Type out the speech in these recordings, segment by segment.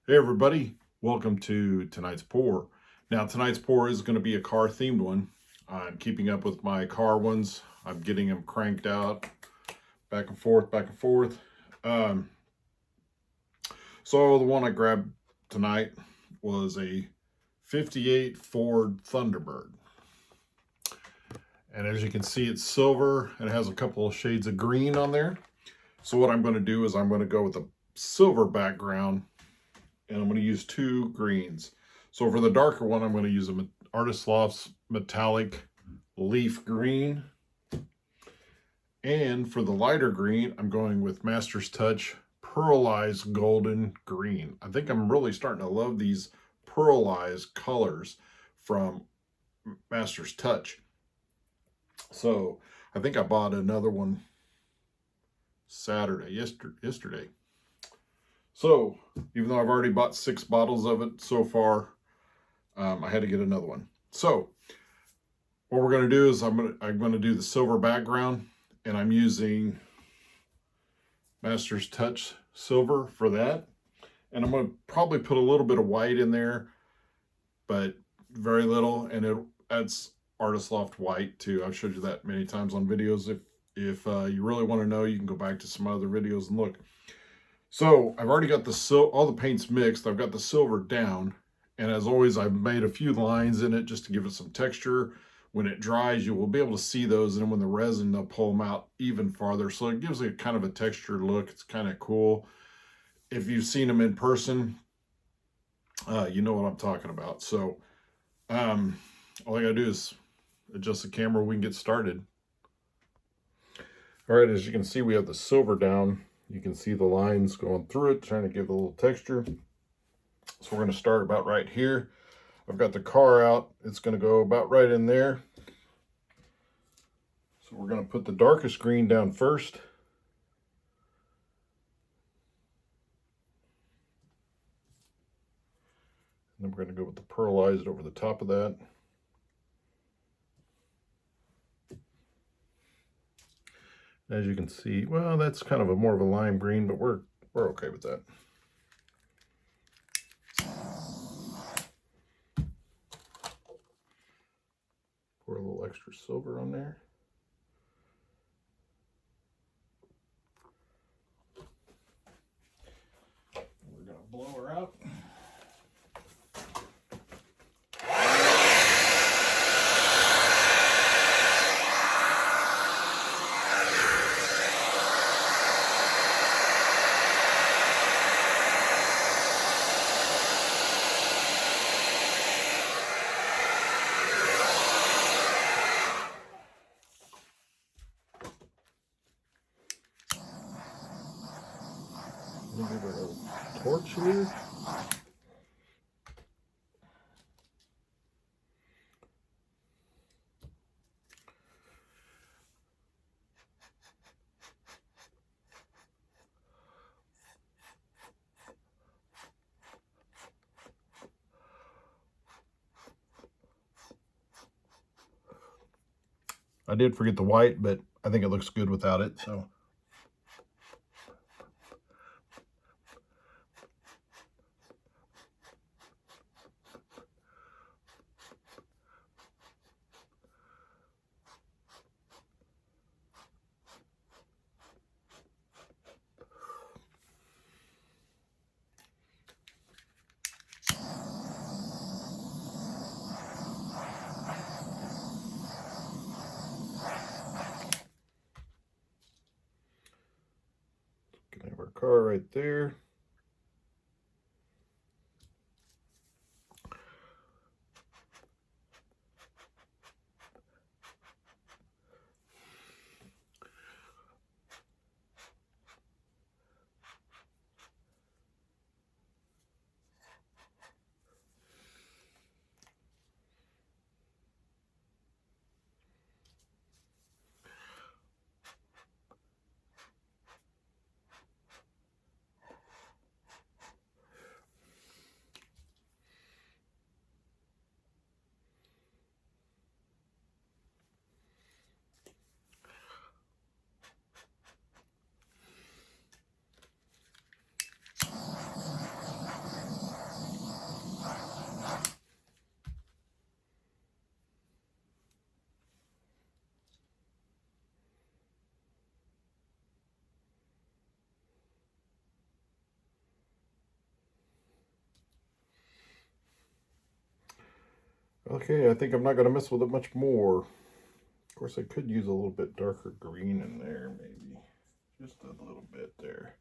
Hey everybody, welcome to tonight's pour. Now tonight's pour is going to be a car themed one. I'm keeping up with my car ones. I'm getting them cranked out back and forth, back and forth. Um, so the one I grabbed tonight was a 58 Ford Thunderbird. And as you can see, it's silver and it has a couple of shades of green on there. So what I'm going to do is I'm going to go with a silver background and I'm going to use two greens. So for the darker one, I'm going to use an Artist Loft's Metallic Leaf Green. And for the lighter green, I'm going with Master's Touch Pearlized Golden Green. I think I'm really starting to love these pearlized colors from Master's Touch. So I think I bought another one yesterday. So even though I've already bought 6 bottles of it so far, I had to get another one. So what we're going to do is I'm going to do the silver background, and I'm using Master's Touch Silver for that. And I'm going to probably put a little bit of white in there, but very little, and it adds Artist Loft white too. I've showed you that many times on videos. If you really want to know, you can go back to some other videos and look. So I've already got all the paints mixed. I've got the silver down, and as always, I've made a few lines in it just to give it some texture. When it dries, you will be able to see those, and then when the resin, they'll pull them out even farther. So it gives it kind of a textured look. It's kind of cool. If you've seen them in person, you know what I'm talking about. So all I gotta do is adjust the camera. We can get started. All right, as you can see, we have the silver down. You can see the lines going through it, trying to give it a little texture. So we're going to start about right here. I've got the car out. It's going to go about right in there. So we're going to put the darkest green down first. And then we're going to go with the pearlized over the top of that. As you can see, well, that's kind of more of a lime green, but we're okay with that. Pour a little extra silver on there. We're going to blow her out. Let me give her a torch here. I did forget the white, but I think it looks good without it, so. Can have our car right there. Okay, I think I'm not going to mess with it much more. Of course, I could use a little bit darker green in there, maybe. Just a little bit there.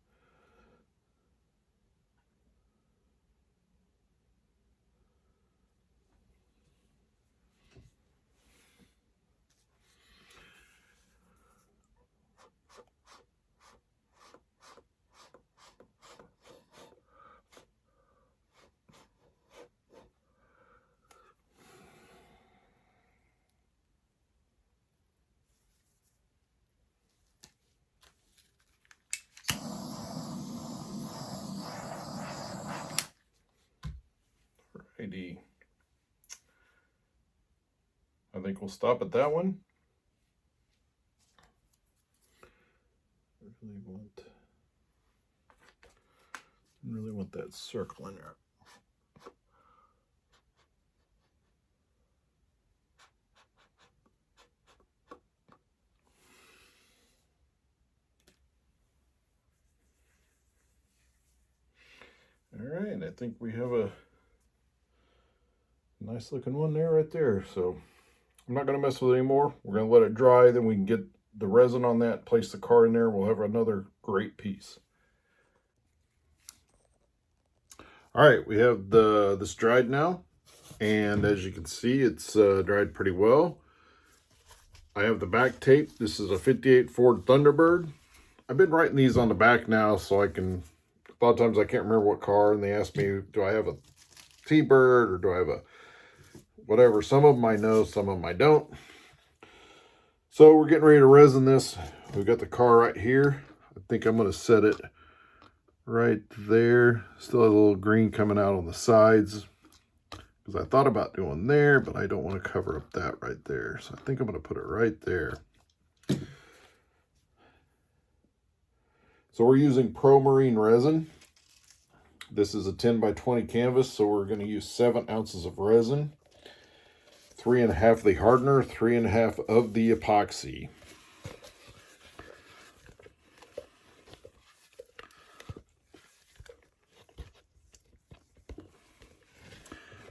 Alrighty. I think we'll stop at that one. I really want that circle in there. All right, I think we have a nice looking one there right there. So I'm not going to mess with it anymore. We're going to let it dry, then we can get the resin on that, place the car in there. We'll have another great piece. All right, we have this dried now, and as you can see, it's dried pretty well. I have the back tape. This is a 58 Ford Thunderbird. I've been writing these on the back now so I can, a lot of times I can't remember what car, and they ask me, do I have a T-Bird or do I have a whatever. Some of them I know, some of them I don't. So we're getting ready to resin this. We've got the car right here. I think I'm going to set it right there. Still has a little green coming out on the sides, because I thought about doing there, but I don't want to cover up that right there. So I think I'm going to put it right there. So we're using Pro Marine resin. This is a 10 by 20 canvas, so we're going to use 7 ounces of resin, 3.5 of the hardener, 3.5 of the epoxy.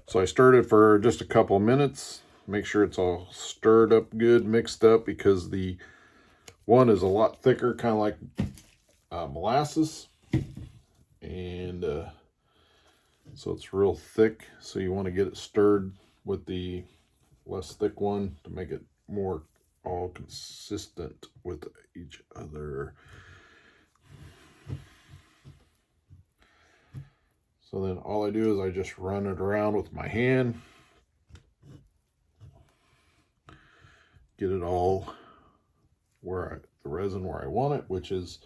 So I stirred it for just a couple of minutes. Make sure it's all stirred up good, mixed up, because the one is a lot thicker, kind of like molasses. And so it's real thick. So you want to get it stirred with the less thick one to make it more all consistent with each other. So then all I do is I just run it around with my hand. Get it all the resin where I want it, which is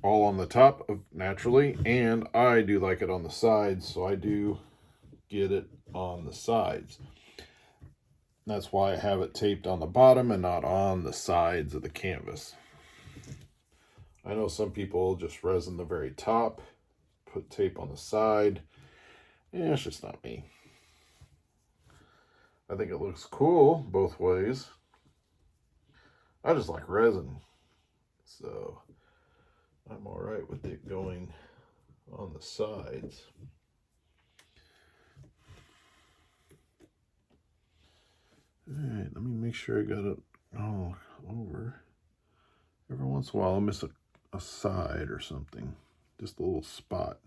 all on the top of naturally, and I do like it on the sides, so I do get it on the sides. That's why I have it taped on the bottom and not on the sides of the canvas. I know some people just resin the very top, put tape on the side. Yeah, it's just not me. I think it looks cool both ways. I just like resin, so I'm all right with it going on the sides. All right, let me make sure I got it all over. Every once in a while I'll miss a side or something, just a little spot.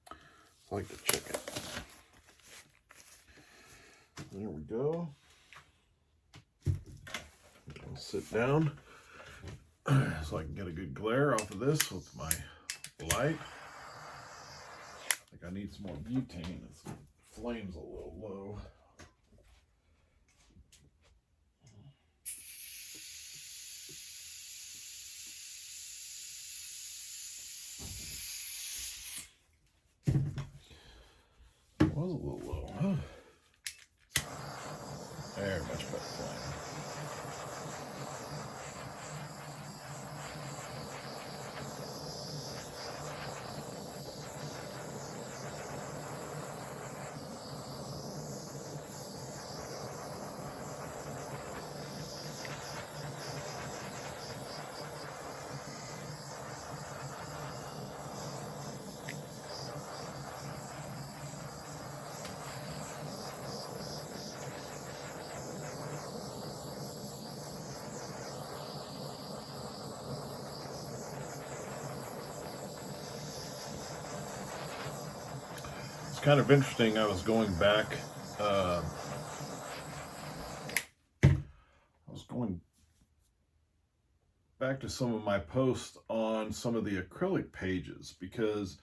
I like to check it. There we go. I'll sit down so I can get a good glare off of this with my light. I think I need some more butane. The flame's a little low. It was a little low, huh? There, much better flame. kind of interesting. I was going back. I was going back to some of my posts on some of the acrylic pages because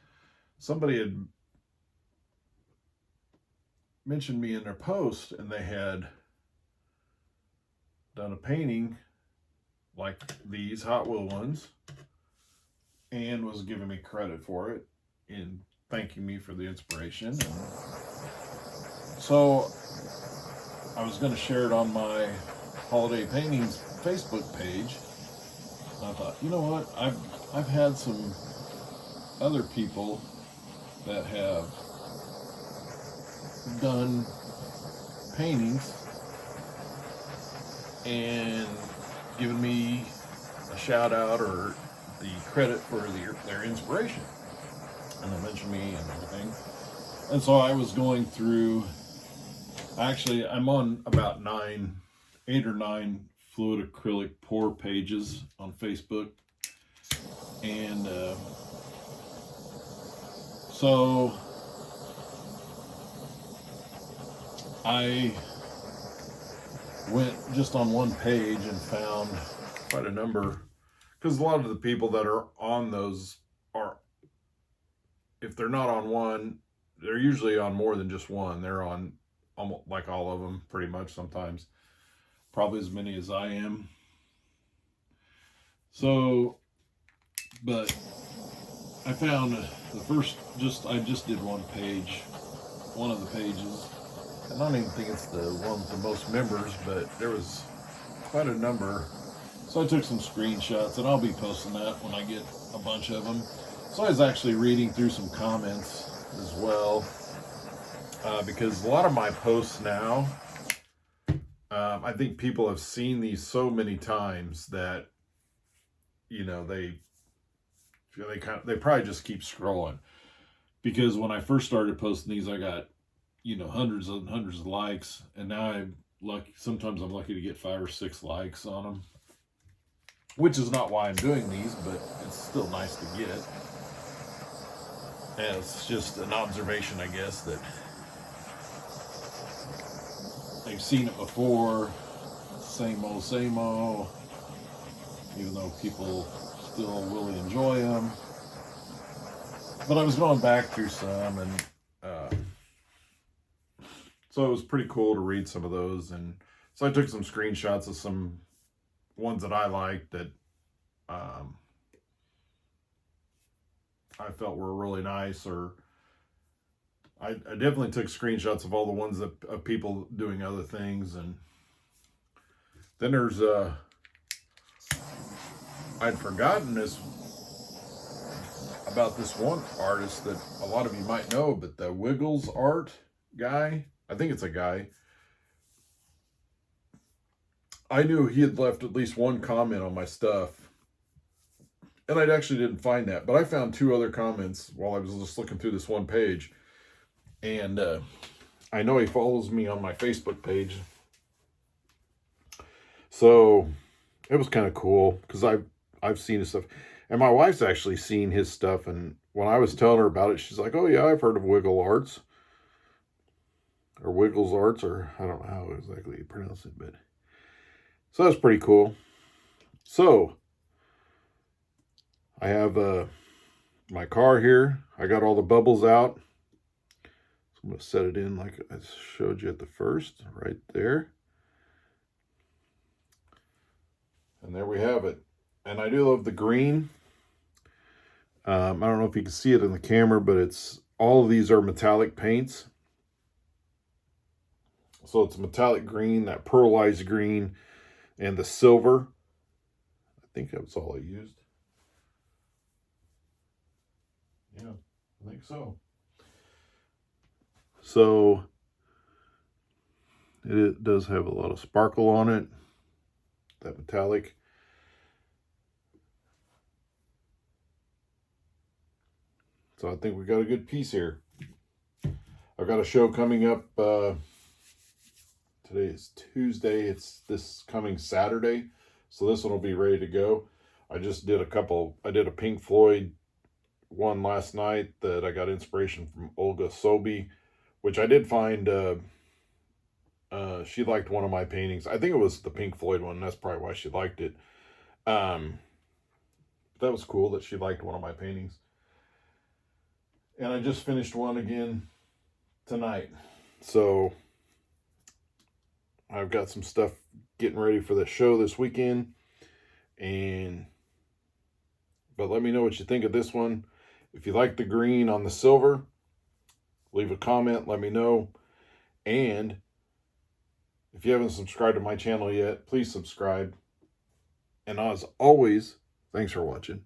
somebody had mentioned me in their post, and they had done a painting like these Hot Wheel ones and was giving me credit for it and thanking me for the inspiration. And so I was going to share it on my Holiday Paintings Facebook page. And I thought, you know what? I've had some other people that have done paintings and given me a shout out or the credit for their inspiration, and they mentioned me and everything. And so I was going through, actually I'm on about 8 or 9 fluid acrylic pour pages on Facebook, and so I went just on one page and found quite a number, because a lot of the people that are on those are, if they're not on one, they're usually on more than just one. They're on almost like all of them, pretty much, sometimes probably as many as I am. So, but I found the first, I just did one of the pages. I don't even think it's the one with the most members, but there was quite a number. So I took some screenshots, and I'll be posting that when I get a bunch of them. So I was actually reading through some comments as well, because a lot of my posts now, I think people have seen these so many times that, you know, they probably just keep scrolling. Because when I first started posting these, I got, you know, hundreds and hundreds of likes, and now I'm lucky. Sometimes I'm lucky to get 5 or 6 likes on them, which is not why I'm doing these, but it's still nice to get. And it's just an observation, I guess, that they've seen it before, same old, even though people still really enjoy them. But I was going back through some, and so it was pretty cool to read some of those. And so I took some screenshots of some ones that I liked that I felt were really nice, or I definitely took screenshots of all the ones that of people doing other things. And then there's I'd forgotten about this one artist that a lot of you might know, but the Wiggles art guy, I think it's a guy. I knew he had left at least one comment on my stuff, and I actually didn't find that, but I found 2 other comments while I was just looking through this one page. And I know he follows me on my Facebook page, so it was kind of cool because I've seen his stuff, and my wife's actually seen his stuff. And when I was telling her about it, she's like, "Oh yeah, I've heard of Wiggle Arts, or Wiggles Arts, or I don't know how exactly you pronounce it." But so that's pretty cool. So I have my car here. I got all the bubbles out. So I'm going to set it in like I showed you at the first, right there. And there we have it. And I do love the green. I don't know if you can see it in the camera, but all of these are metallic paints. So it's metallic green, that pearlized green, and the silver. I think that's all I used. Yeah, I think so. So it does have a lot of sparkle on it, that metallic. So I think we got a good piece here. I've got a show coming up. Today is Tuesday. It's this coming Saturday. So this one will be ready to go. I just did I did a Pink Floyd one last night that I got inspiration from Olga Sobi, which I did find she liked one of my paintings. I think it was the Pink Floyd one. That's probably why she liked it. That was cool that she liked one of my paintings. And I just finished one again tonight. So I've got some stuff getting ready for the show this weekend. But let me know what you think of this one. If you like the green on the silver, leave a comment, let me know. And if you haven't subscribed to my channel yet, please subscribe. And as always, thanks for watching.